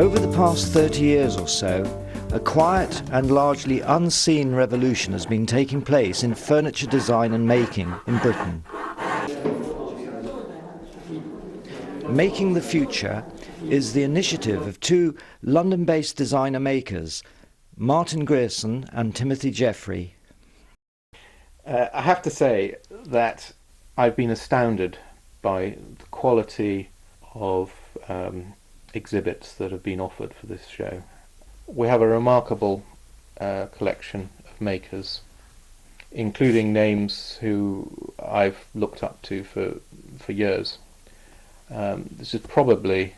Over the past 30 years or so, a quiet and largely unseen revolution has been taking place in furniture design and making in Britain. Making the Future is the initiative of two London-based designer makers, Martin Grierson and Timothy Jeffrey. I have to say that I've been astounded by the quality of exhibits that have been offered for this show. We have a remarkable collection of makers, including names who I've looked up to for years. This is probably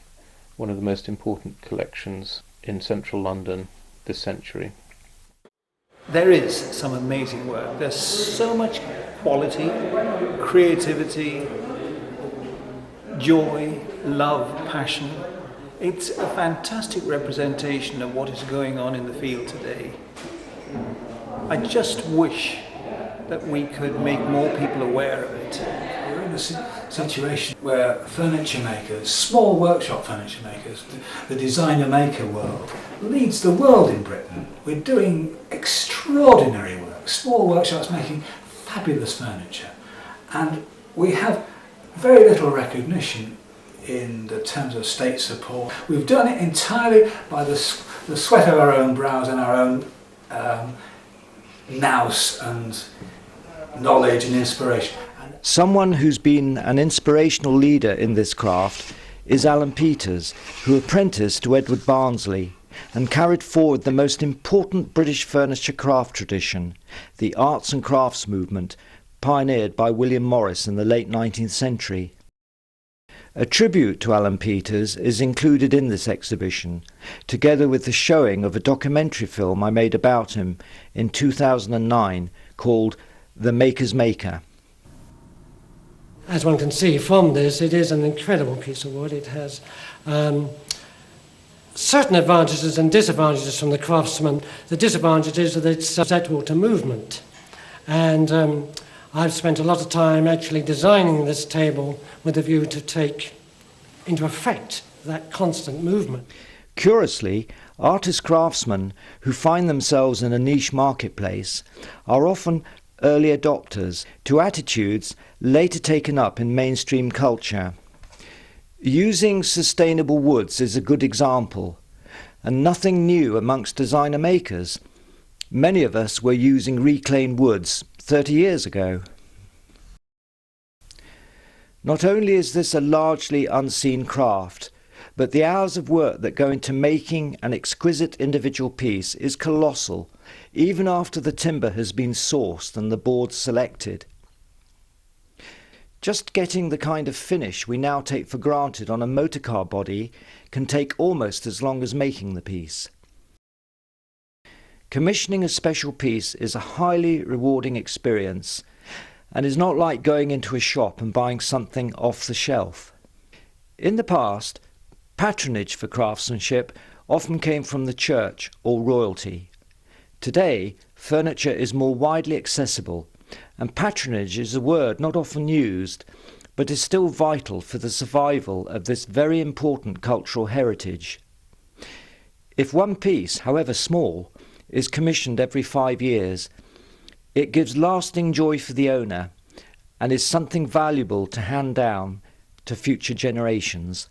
one of the most important collections in central London this century. There is some amazing work. There's so much quality, creativity, joy, love, passion. It's a fantastic representation of what is going on in the field today. I just wish that we could make more people aware of it. We're in a situation where furniture makers, small workshop furniture makers, the designer maker world, leads the world in Britain. We're doing extraordinary work, small workshops making fabulous furniture, and we have very little recognition in the terms of state support. We've done it entirely by the sweat of our own brows and our own nous and knowledge and inspiration. Someone who's been an inspirational leader in this craft is Alan Peters, who apprenticed to Edward Barnsley and carried forward the most important British furniture craft tradition, the arts and crafts movement, pioneered by William Morris in the late 19th century. A tribute to Alan Peters is included in this exhibition, together with the showing of a documentary film I made about him in 2009 called The Maker's Maker. As one can see from this, it is an incredible piece of wood. It has certain advantages and disadvantages from the craftsman. The disadvantage is that it's susceptible to movement. And I've spent a lot of time actually designing this table with a view to take into effect that constant movement. Curiously, artist craftsmen who find themselves in a niche marketplace are often early adopters to attitudes later taken up in mainstream culture. Using sustainable woods is a good example, and nothing new amongst designer makers. Many of us were using reclaimed woods 30 years ago. Not only is this a largely unseen craft, but the hours of work that go into making an exquisite individual piece is colossal, even after the timber has been sourced and the boards selected. Just getting the kind of finish we now take for granted on a motorcar body can take almost as long as making the piece. Commissioning a special piece is a highly rewarding experience and is not like going into a shop and buying something off the shelf. In the past, patronage for craftsmanship often came from the church or royalty. Today, furniture is more widely accessible, and patronage is a word not often used, but is still vital for the survival of this very important cultural heritage. If one piece, however small, is commissioned every 5 years, it gives lasting joy for the owner and is something valuable to hand down to future generations.